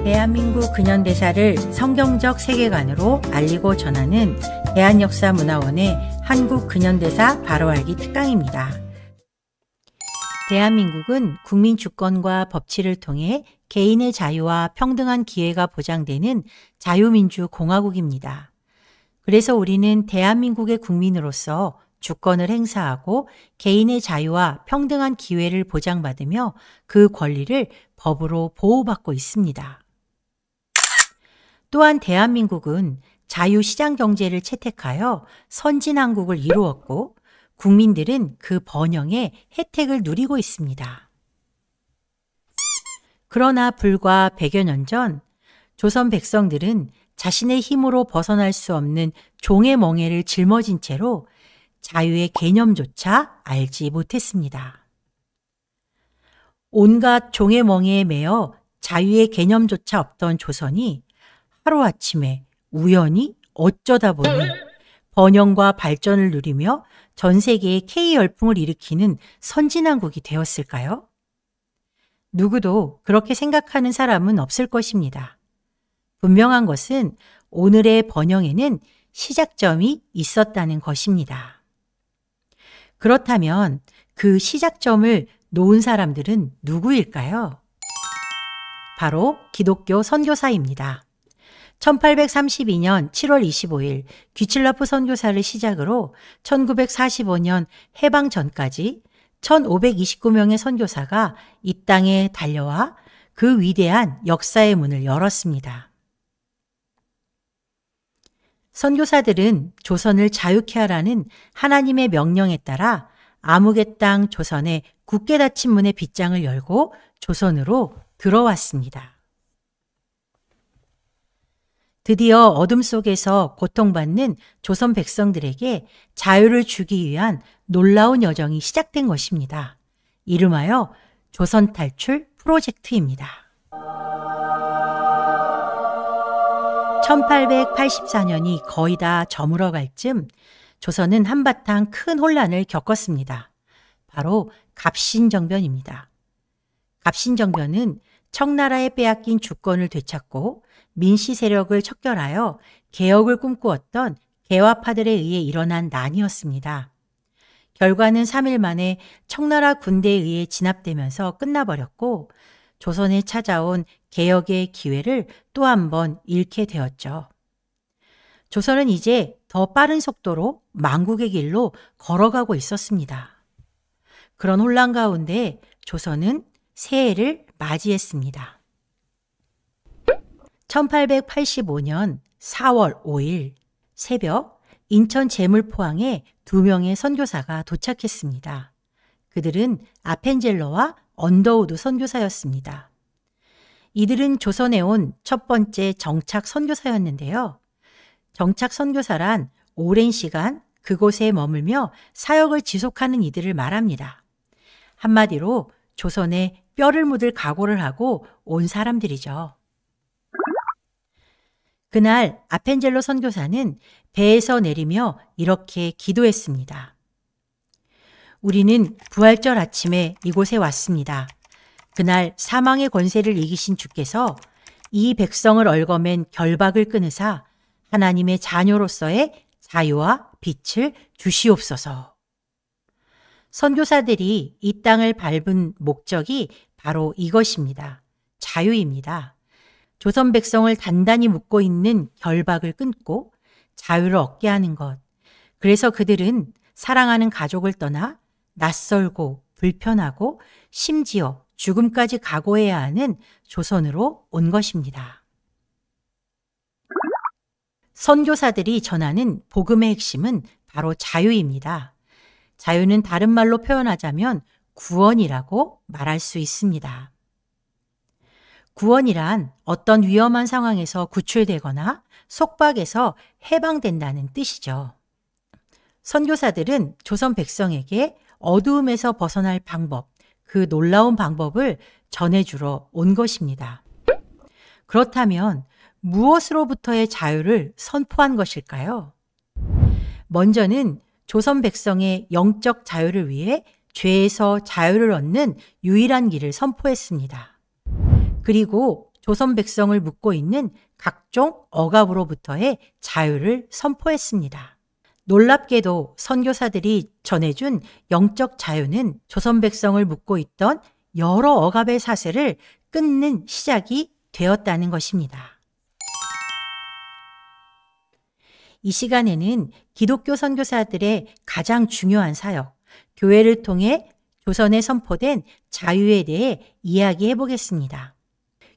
대한민국 근현대사를 성경적 세계관으로 알리고 전하는 대한역사문화원의 한국 근현대사 바로알기 특강입니다. 대한민국은 국민 주권과 법치를 통해 개인의 자유와 평등한 기회가 보장되는 자유민주공화국입니다. 그래서 우리는 대한민국의 국민으로서 주권을 행사하고 개인의 자유와 평등한 기회를 보장받으며 그 권리를 법으로 보호받고 있습니다. 또한 대한민국은 자유시장경제를 채택하여 선진한국을 이루었고 국민들은 그 번영의 혜택을 누리고 있습니다. 그러나 불과 100여 년 전 조선 백성들은 자신의 힘으로 벗어날 수 없는 종의 멍에를 짊어진 채로 자유의 개념조차 알지 못했습니다. 온갖 종의 멍에에 매여 자유의 개념조차 없던 조선이 하루아침에 우연히 어쩌다 보니 번영과 발전을 누리며 전 세계에 K열풍을 일으키는 선진한국이 되었을까요? 누구도 그렇게 생각하는 사람은 없을 것입니다. 분명한 것은 오늘의 번영에는 시작점이 있었다는 것입니다. 그렇다면 그 시작점을 놓은 사람들은 누구일까요? 바로 기독교 선교사입니다. 1832년 7월 25일 귀칠라프 선교사를 시작으로 1945년 해방 전까지 1529명의 선교사가 이 땅에 달려와 그 위대한 역사의 문을 열었습니다. 선교사들은 조선을 자유케 하라는 하나님의 명령에 따라 아무개 땅 조선의 굳게 닫힌 문의 빗장을 열고 조선으로 들어왔습니다. 드디어 어둠 속에서 고통받는 조선 백성들에게 자유를 주기 위한 놀라운 여정이 시작된 것입니다. 이름하여 조선 탈출 프로젝트입니다. 1884년이 거의 다 저물어갈 즈음 조선은 한바탕 큰 혼란을 겪었습니다. 바로 갑신정변입니다. 갑신정변은 청나라에 빼앗긴 주권을 되찾고 민씨 세력을 척결하여 개혁을 꿈꾸었던 개화파들에 의해 일어난 난이었습니다. 결과는 3일 만에 청나라 군대에 의해 진압되면서 끝나버렸고 조선에 찾아온 개혁의 기회를 또 한 번 잃게 되었죠. 조선은 이제 더 빠른 속도로 망국의 길로 걸어가고 있었습니다. 그런 혼란 가운데 조선은 새해를 맞이했습니다. 1885년 4월 5일 새벽 인천 제물포항에 2명의 선교사가 도착했습니다. 그들은 아펜젤러와 언더우드 선교사였습니다. 이들은 조선에 온 첫 번째 정착 선교사였는데요. 정착 선교사란 오랜 시간 그곳에 머물며 사역을 지속하는 이들을 말합니다. 한마디로 조선에 뼈를 묻을 각오를 하고 온 사람들이죠. 그날 아펜젤로 선교사는 배에서 내리며 이렇게 기도했습니다. 우리는 부활절 아침에 이곳에 왔습니다. 그날 사망의 권세를 이기신 주께서 이 백성을 얽어맨 결박을 끊으사 하나님의 자녀로서의 자유와 빛을 주시옵소서. 선교사들이 이 땅을 밟은 목적이 바로 이것입니다. 자유입니다. 조선 백성을 단단히 묶고 있는 결박을 끊고 자유를 얻게 하는 것. 그래서 그들은 사랑하는 가족을 떠나 낯설고 불편하고 심지어 죽음까지 각오해야 하는 조선으로 온 것입니다. 선교사들이 전하는 복음의 핵심은 바로 자유입니다. 자유는 다른 말로 표현하자면 구원이라고 말할 수 있습니다. 구원이란 어떤 위험한 상황에서 구출되거나 속박에서 해방된다는 뜻이죠. 선교사들은 조선 백성에게 어두움에서 벗어날 방법, 그 놀라운 방법을 전해주러 온 것입니다. 그렇다면 무엇으로부터의 자유를 선포한 것일까요? 먼저는 조선 백성의 영적 자유를 위해 죄에서 자유를 얻는 유일한 길을 선포했습니다. 그리고 조선 백성을 묶고 있는 각종 억압으로부터의 자유를 선포했습니다. 놀랍게도 선교사들이 전해준 영적 자유는 조선 백성을 묶고 있던 여러 억압의 사슬을 끊는 시작이 되었다는 것입니다. 이 시간에는 기독교 선교사들의 가장 중요한 사역, 교회를 통해 조선에 선포된 자유에 대해 이야기해 보겠습니다.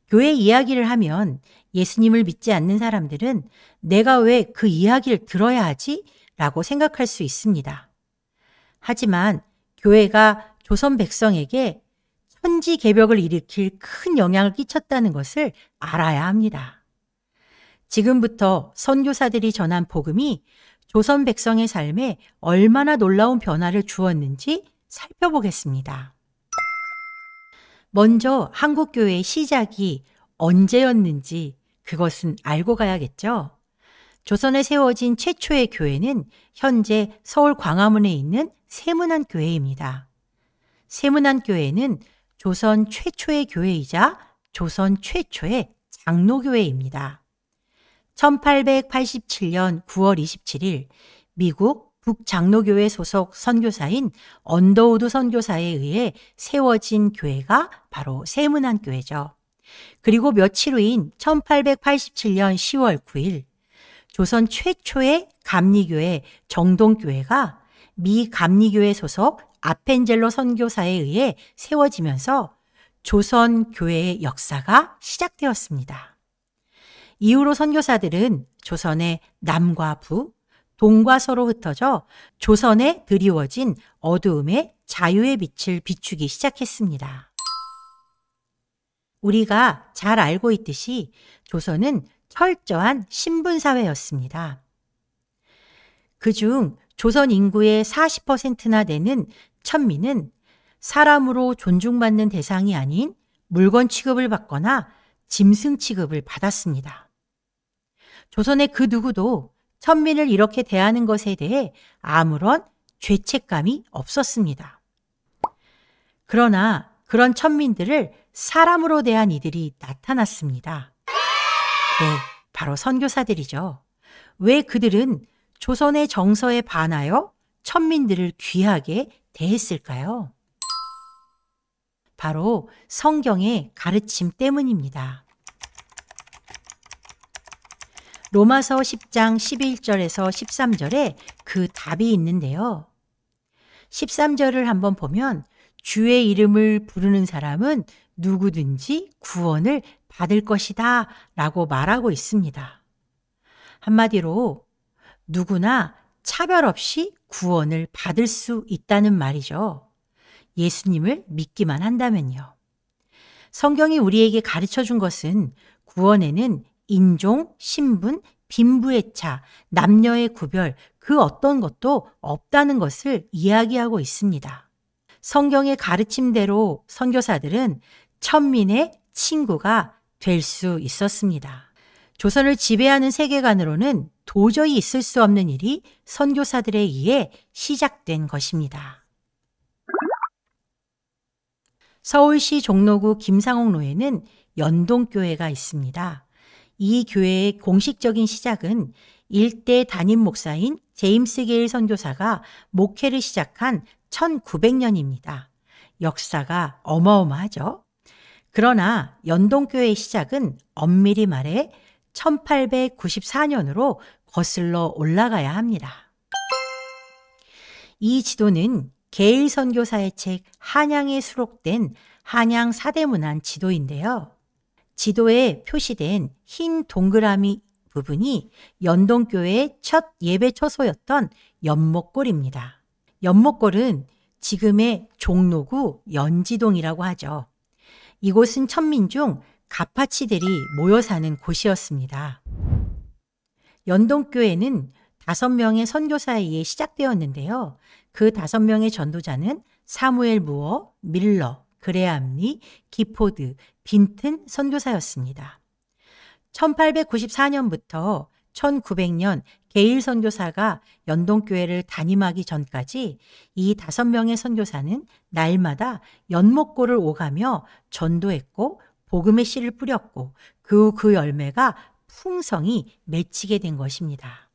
교회 이야기를 하면 예수님을 믿지 않는 사람들은 내가 왜 그 이야기를 들어야 하지? 라고 생각할 수 있습니다. 하지만 교회가 조선 백성에게 천지개벽을 일으킬 큰 영향을 끼쳤다는 것을 알아야 합니다. 지금부터 선교사들이 전한 복음이 조선 백성의 삶에 얼마나 놀라운 변화를 주었는지 살펴보겠습니다. 먼저 한국교회의 시작이 언제였는지 그것은 알고 가야겠죠. 조선에 세워진 최초의 교회는 현재 서울 광화문에 있는 세문안교회입니다. 세문안교회는 조선 최초의 교회이자 조선 최초의 장로교회입니다. 1887년 9월 27일 미국 북장로교회 소속 선교사인 언더우드 선교사에 의해 세워진 교회가 바로 세문안교회죠. 그리고 며칠 후인 1887년 10월 9일 조선 최초의 감리교회 정동교회가 미 감리교회 소속 아펜젤로 선교사에 의해 세워지면서 조선 교회의 역사가 시작되었습니다. 이후로 선교사들은 조선의 남과 북, 동과 서로 흩어져 조선에 드리워진 어두움의 자유의 빛을 비추기 시작했습니다. 우리가 잘 알고 있듯이 조선은 철저한 신분사회였습니다. 그중 조선 인구의 40%나 되는 천민은 사람으로 존중받는 대상이 아닌 물건 취급을 받거나 짐승 취급을 받았습니다. 조선의 그 누구도 천민을 이렇게 대하는 것에 대해 아무런 죄책감이 없었습니다. 그러나 그런 천민들을 사람으로 대한 이들이 나타났습니다. 네, 바로 선교사들이죠. 왜 그들은 조선의 정서에 반하여 천민들을 귀하게 대했을까요? 바로 성경의 가르침 때문입니다. 로마서 10장 11절에서 13절에 그 답이 있는데요. 13절을 한번 보면 주의 이름을 부르는 사람은 누구든지 구원을 받을 것이다 라고 말하고 있습니다. 한마디로 누구나 차별 없이 구원을 받을 수 있다는 말이죠. 예수님을 믿기만 한다면요. 성경이 우리에게 가르쳐 준 것은 구원에는 인종, 신분, 빈부의 차, 남녀의 구별, 그 어떤 것도 없다는 것을 이야기하고 있습니다. 성경의 가르침대로 선교사들은 천민의 친구가 될 수 있었습니다. 조선을 지배하는 세계관으로는 도저히 있을 수 없는 일이 선교사들에 의해 시작된 것입니다. 서울시 종로구 김상옥로에는 연동교회가 있습니다. 이 교회의 공식적인 시작은 일대 담임 목사인 제임스 게일 선교사가 목회를 시작한 1900년입니다. 역사가 어마어마하죠. 그러나 연동교회의 시작은 엄밀히 말해 1894년으로 거슬러 올라가야 합니다. 이 지도는 게일 선교사의 책 한양에 수록된 한양 사대문안 지도인데요. 지도에 표시된 흰 동그라미 부분이 연동교회의 첫 예배 처소였던 연목골입니다. 연목골은 지금의 종로구 연지동이라고 하죠. 이곳은 천민 중 가파치들이 모여 사는 곳이었습니다. 연동교회는 5명의 선교사에 의해 시작되었는데요. 그 5명의 전도자는 사무엘 무어, 밀러, 그레암리, 기포드, 빈튼 선교사였습니다. 1894년부터 1900년 게일 선교사가 연동교회를 담임하기 전까지 이 5명의 선교사는 날마다 연목골을 오가며 전도했고 복음의 씨를 뿌렸고 그 후 그 열매가 풍성히 맺히게 된 것입니다.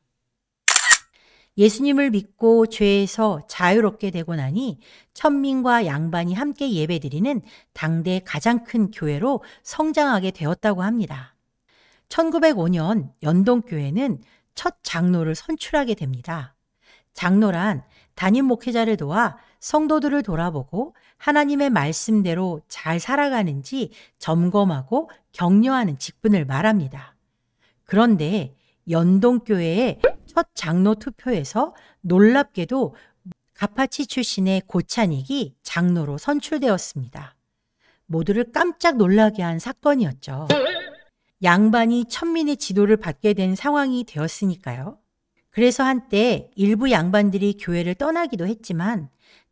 예수님을 믿고 죄에서 자유롭게 되고 나니 천민과 양반이 함께 예배드리는 당대 가장 큰 교회로 성장하게 되었다고 합니다. 1905년 연동교회는 첫 장로를 선출하게 됩니다. 장로란 담임 목회자를 도와 성도들을 돌아보고 하나님의 말씀대로 잘 살아가는지 점검하고 격려하는 직분을 말합니다. 그런데 연동교회의 첫 장로 투표에서 놀랍게도 가파치 출신의 고찬익이 장로로 선출되었습니다. 모두를 깜짝 놀라게 한 사건이었죠. 양반이 천민의 지도를 받게 된 상황이 되었으니까요. 그래서 한때 일부 양반들이 교회를 떠나기도 했지만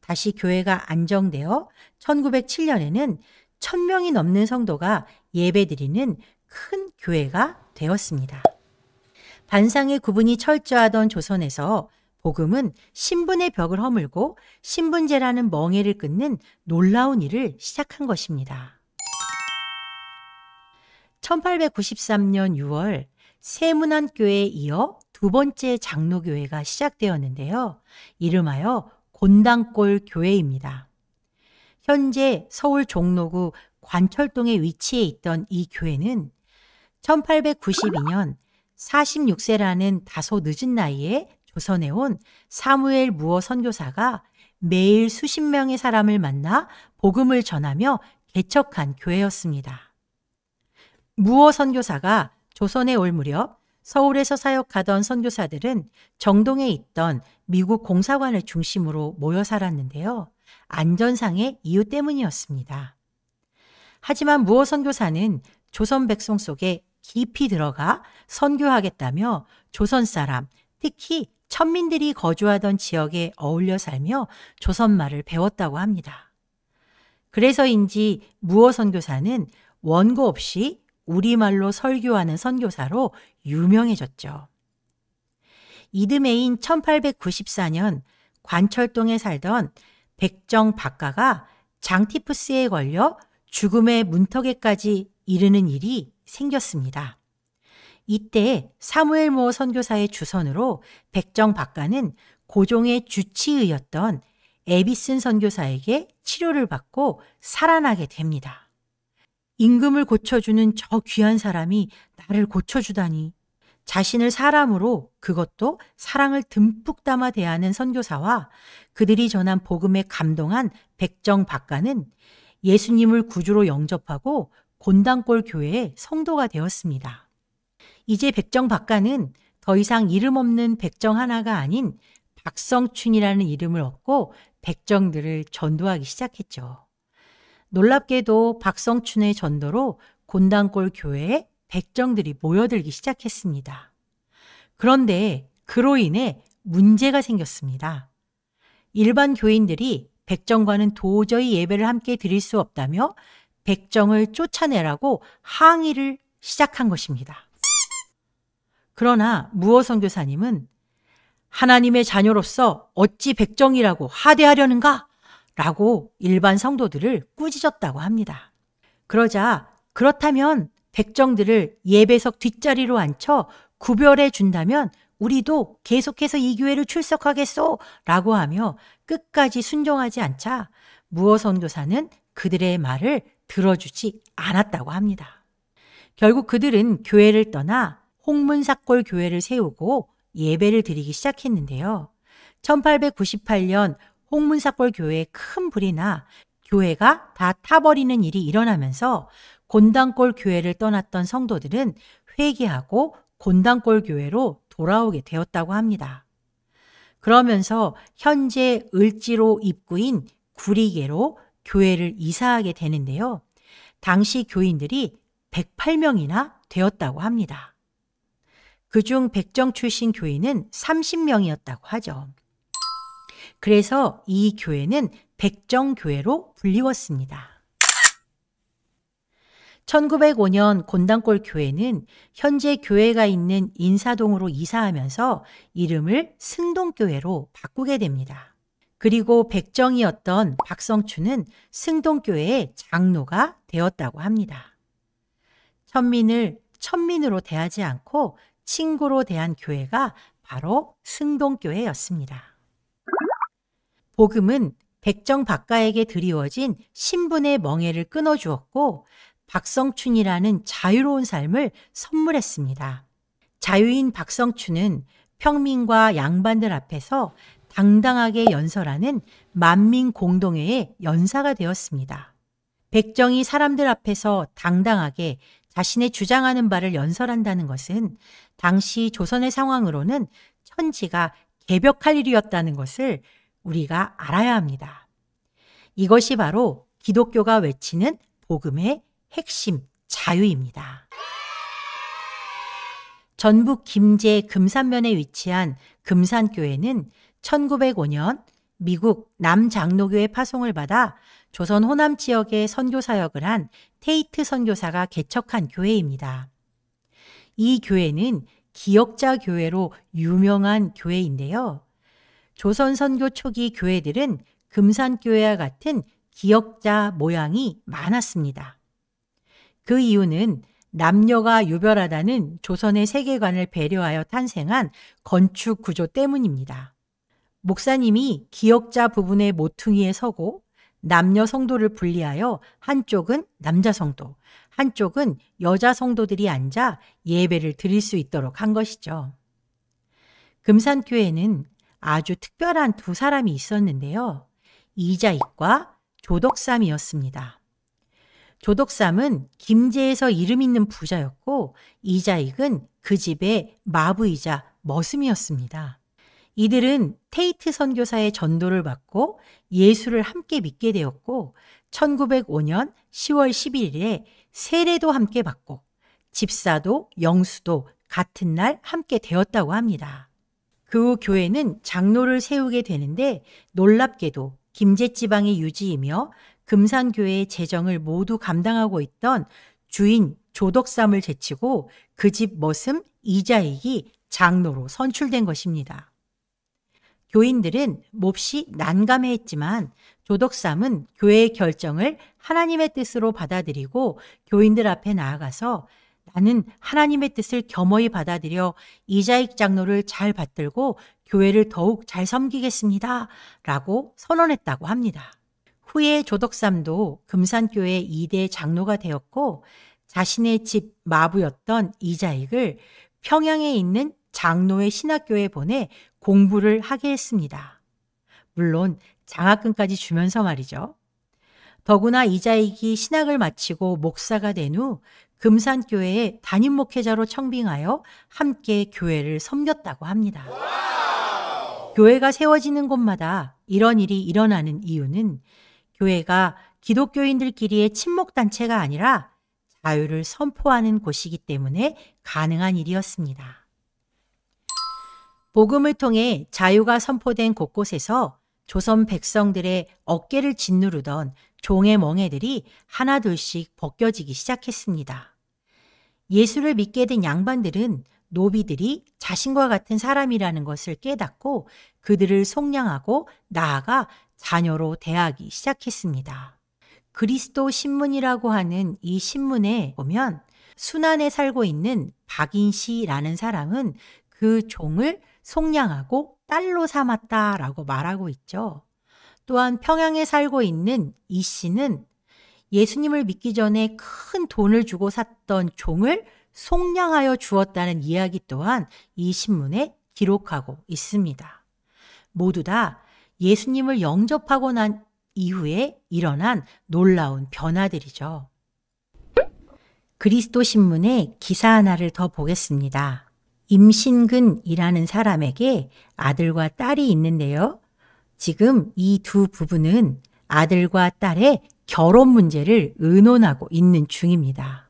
다시 교회가 안정되어 1907년에는 1000명이 넘는 성도가 예배드리는 큰 교회가 되었습니다. 반상의 구분이 철저하던 조선에서 복음은 신분의 벽을 허물고 신분제라는 멍에를 끊는 놀라운 일을 시작한 것입니다. 1893년 6월 세문안교회에 이어 두 번째 장로교회가 시작되었는데요. 이름하여 곤당골 교회입니다. 현재 서울 종로구 관철동에 위치해 있던 이 교회는 1892년 46세라는 다소 늦은 나이에 조선에 온 사무엘 무어 선교사가 매일 수십 명의 사람을 만나 복음을 전하며 개척한 교회였습니다. 무어 선교사가 조선에 올 무렵 서울에서 사역하던 선교사들은 정동에 있던 미국 공사관을 중심으로 모여 살았는데요. 안전상의 이유 때문이었습니다. 하지만 무어 선교사는 조선 백성 속에 깊이 들어가 선교하겠다며 조선 사람, 특히 천민들이 거주하던 지역에 어울려 살며 조선말을 배웠다고 합니다. 그래서인지 무어 선교사는 원고 없이 우리말로 설교하는 선교사로 유명해졌죠. 이듬해인 1894년 관철동에 살던 백정 박가가 장티푸스에 걸려 죽음의 문턱에까지 이르는 일이 생겼습니다. 이때 사무엘 무어 선교사의 주선으로 백정 박가는 고종의 주치의였던 에비슨 선교사에게 치료를 받고 살아나게 됩니다. 임금을 고쳐주는 저 귀한 사람이 나를 고쳐주다니. 자신을 사람으로 그것도 사랑을 듬뿍 담아 대하는 선교사와 그들이 전한 복음에 감동한 백정 박가는 예수님을 구주로 영접하고 곤당골 교회의 성도가 되었습니다. 이제 백정 박가는 더 이상 이름 없는 백정 하나가 아닌 박성춘이라는 이름을 얻고 백정들을 전도하기 시작했죠. 놀랍게도 박성춘의 전도로 곤당골 교회에 백정들이 모여들기 시작했습니다. 그런데 그로 인해 문제가 생겼습니다. 일반 교인들이 백정과는 도저히 예배를 함께 드릴 수 없다며 백정을 쫓아내라고 항의를 시작한 것입니다. 그러나 무어 선교사님은 하나님의 자녀로서 어찌 백정이라고 하대하려는가? 라고 일반 성도들을 꾸짖었다고 합니다. 그러자 그렇다면 백정들을 예배석 뒷자리로 앉혀 구별해 준다면 우리도 계속해서 이 교회를 출석하겠소 라고 하며 끝까지 순종하지 않자 무어 선교사는 그들의 말을 들어주지 않았다고 합니다. 결국 그들은 교회를 떠나 홍문사골 교회를 세우고 예배를 드리기 시작했는데요. 1898년 홍문사골 교회에 큰 불이 나 교회가 다 타버리는 일이 일어나면서 곤당골 교회를 떠났던 성도들은 회개하고 곤당골 교회로 돌아오게 되었다고 합니다. 그러면서 현재 을지로 입구인 구리계로 교회를 이사하게 되는데요. 당시 교인들이 108명이나 되었다고 합니다. 그중 백정 출신 교인은 30명이었다고 하죠. 그래서 이 교회는 백정교회로 불리웠습니다. 1905년 곤당골 교회는 현재 교회가 있는 인사동으로 이사하면서 이름을 승동교회로 바꾸게 됩니다. 그리고 백정이었던 박성춘은 승동교회의 장로가 되었다고 합니다. 천민을 천민으로 대하지 않고 친구로 대한 교회가 바로 승동교회였습니다. 복음은 백정박가에게 드리워진 신분의 멍에를 끊어주었고 박성춘이라는 자유로운 삶을 선물했습니다. 자유인 박성춘은 평민과 양반들 앞에서 당당하게 연설하는 만민공동회의 연사가 되었습니다. 백정이 사람들 앞에서 당당하게 자신의 주장하는 바를 연설한다는 것은 당시 조선의 상황으로는 천지가 개벽할 일이었다는 것을 우리가 알아야 합니다. 이것이 바로 기독교가 외치는 복음의 핵심 자유입니다. 전북 김제 금산면에 위치한 금산교회는 1905년 미국 남장로교회 파송을 받아 조선 호남 지역에 선교 사역을 한 테이트 선교사가 개척한 교회입니다. 이 교회는 기역자 교회로 유명한 교회인데요. 조선 선교 초기 교회들은 금산교회와 같은 기역자 모양이 많았습니다. 그 이유는 남녀가 유별하다는 조선의 세계관을 배려하여 탄생한 건축 구조 때문입니다. 목사님이 기역자 부분의 모퉁이에 서고 남녀 성도를 분리하여 한쪽은 남자 성도, 한쪽은 여자 성도들이 앉아 예배를 드릴 수 있도록 한 것이죠. 금산교회는 아주 특별한 두 사람이 있었는데요. 이자익과 조덕삼이었습니다. 조덕삼은 김제에서 이름 있는 부자였고 이자익은 그 집의 마부이자 머슴이었습니다. 이들은 테이트 선교사의 전도를 받고 예수를 함께 믿게 되었고 1905년 10월 11일에 세례도 함께 받고 집사도 영수도 같은 날 함께 되었다고 합니다. 그 후 교회는 장로를 세우게 되는데 놀랍게도 김제지방의 유지이며 금산교회의 재정을 모두 감당하고 있던 주인 조덕삼을 제치고 그 집 머슴 이자익이 장로로 선출된 것입니다. 교인들은 몹시 난감해했지만 조덕삼은 교회의 결정을 하나님의 뜻으로 받아들이고 교인들 앞에 나아가서 나는 하나님의 뜻을 겸허히 받아들여 이자익 장로를 잘 받들고 교회를 더욱 잘 섬기겠습니다. 라고 선언했다고 합니다. 후에 조덕삼도 금산교회 2대 장로가 되었고 자신의 집 마부였던 이자익을 평양에 있는 장로의 신학교에 보내 공부를 하게 했습니다. 물론 장학금까지 주면서 말이죠. 더구나 이자익이 신학을 마치고 목사가 된 후 금산교회의 담임 목회자로 청빙하여 함께 교회를 섬겼다고 합니다. 교회가 세워지는 곳마다 이런 일이 일어나는 이유는 교회가 기독교인들끼리의 친목단체가 아니라 자유를 선포하는 곳이기 때문에 가능한 일이었습니다. 복음을 통해 자유가 선포된 곳곳에서 조선 백성들의 어깨를 짓누르던 종의 멍에들이 하나둘씩 벗겨지기 시작했습니다. 예수를 믿게 된 양반들은 노비들이 자신과 같은 사람이라는 것을 깨닫고 그들을 속량하고 나아가 자녀로 대하기 시작했습니다. 그리스도 신문이라고 하는 이 신문에 보면 순안에 살고 있는 박인시라는 사람은 그 종을 속량하고 딸로 삼았다라고 말하고 있죠. 또한 평양에 살고 있는 이 씨는 예수님을 믿기 전에 큰 돈을 주고 샀던 종을 속량하여 주었다는 이야기 또한 이 신문에 기록하고 있습니다. 모두 다 예수님을 영접하고 난 이후에 일어난 놀라운 변화들이죠. 그리스도 신문의 기사 하나를 더 보겠습니다. 임신근이라는 사람에게 아들과 딸이 있는데요. 지금 이 두 부부는 아들과 딸의 결혼 문제를 의논하고 있는 중입니다.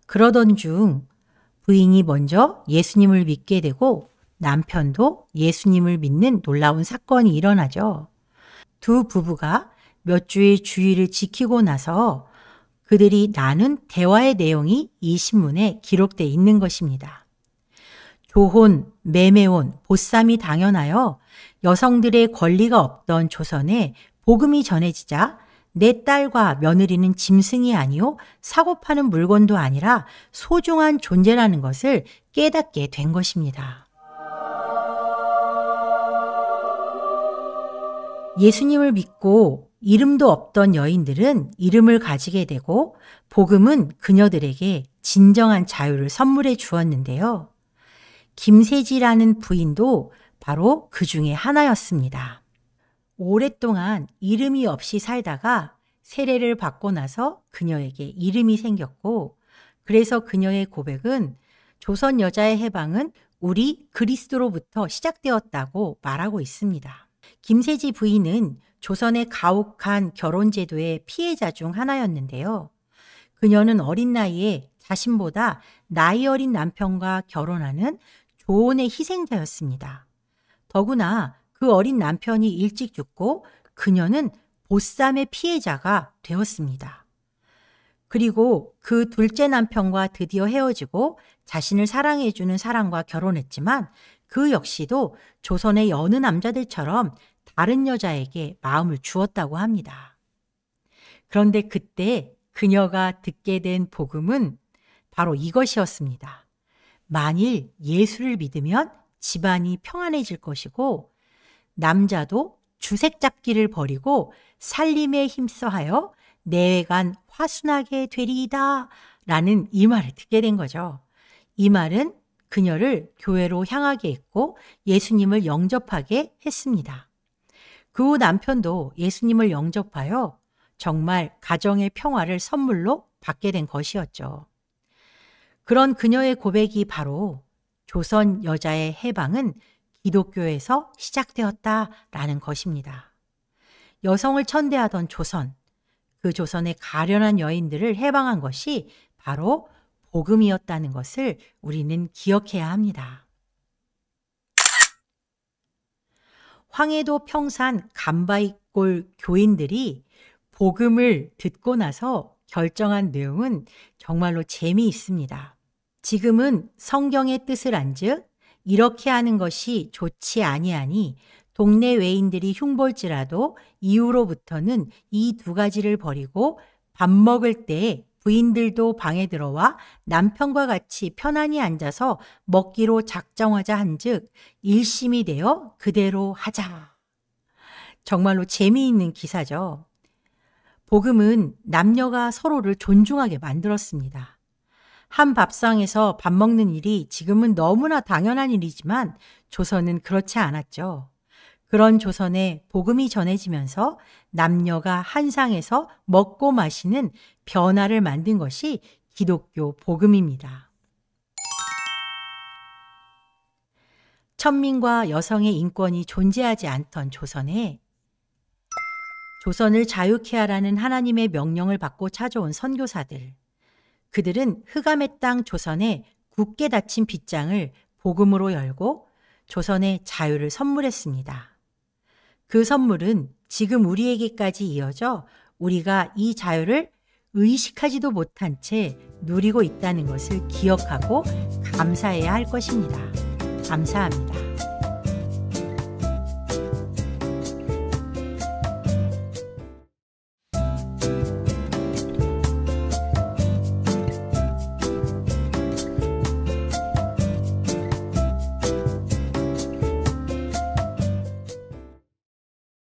그러던 중 부인이 먼저 예수님을 믿게 되고 남편도 예수님을 믿는 놀라운 사건이 일어나죠. 두 부부가 몇 주의 주의를 지키고 나서 그들이 나눈 대화의 내용이 이 신문에 기록되어 있는 것입니다. 조혼, 매매혼, 보쌈이 당연하여 여성들의 권리가 없던 조선에 복음이 전해지자 내 딸과 며느리는 짐승이 아니요 사고 파는 물건도 아니라 소중한 존재라는 것을 깨닫게 된 것입니다. 예수님을 믿고 이름도 없던 여인들은 이름을 가지게 되고 복음은 그녀들에게 진정한 자유를 선물해 주었는데요. 김세지라는 부인도 바로 그 중에 하나였습니다. 오랫동안 이름이 없이 살다가 세례를 받고 나서 그녀에게 이름이 생겼고, 그래서 그녀의 고백은 조선 여자의 해방은 우리 그리스도로부터 시작되었다고 말하고 있습니다. 김세지 부인은 조선의 가혹한 결혼제도의 피해자 중 하나였는데요. 그녀는 어린 나이에 자신보다 나이 어린 남편과 결혼하는 조언의 희생자였습니다. 더구나 그 어린 남편이 일찍 죽고 그녀는 보쌈의 피해자가 되었습니다. 그리고 그 둘째 남편과 드디어 헤어지고 자신을 사랑해주는 사람과 결혼했지만 그 역시도 조선의 여느 남자들처럼 다른 여자에게 마음을 주었다고 합니다. 그런데 그때 그녀가 듣게 된 복음은 바로 이것이었습니다. 만일 예수를 믿으면 집안이 평안해질 것이고 남자도 주색 잡기를 버리고 살림에 힘써하여 내외간 화순하게 되리이다 라는 이 말을 듣게 된 거죠. 이 말은 그녀를 교회로 향하게 했고 예수님을 영접하게 했습니다. 그 후 남편도 예수님을 영접하여 정말 가정의 평화를 선물로 받게 된 것이었죠. 그런 그녀의 고백이 바로 조선 여자의 해방은 기독교에서 시작되었다라는 것입니다. 여성을 천대하던 조선, 그 조선의 가련한 여인들을 해방한 것이 바로 복음이었다는 것을 우리는 기억해야 합니다. 황해도 평산 간바이골 교인들이 복음을 듣고 나서 결정한 내용은 정말로 재미있습니다. 지금은 성경의 뜻을 안즉 이렇게 하는 것이 좋지 아니하니 동네 외인들이 흉볼지라도 이후로부터는 이 두 가지를 버리고 밥 먹을 때 부인들도 방에 들어와 남편과 같이 편안히 앉아서 먹기로 작정하자 한즉 일심이 되어 그대로 하자. 정말로 재미있는 기사죠. 복음은 남녀가 서로를 존중하게 만들었습니다. 한 밥상에서 밥 먹는 일이 지금은 너무나 당연한 일이지만 조선은 그렇지 않았죠. 그런 조선에 복음이 전해지면서 남녀가 한 상에서 먹고 마시는 변화를 만든 것이 기독교 복음입니다. 천민과 여성의 인권이 존재하지 않던 조선에 조선을 자유케 하라는 하나님의 명령을 받고 찾아온 선교사들, 그들은 흑암의 땅 조선에 굳게 닫힌 빗장을 복음으로 열고 조선의 자유를 선물했습니다. 그 선물은 지금 우리에게까지 이어져 우리가 이 자유를 의식하지도 못한 채 누리고 있다는 것을 기억하고 감사해야 할 것입니다. 감사합니다.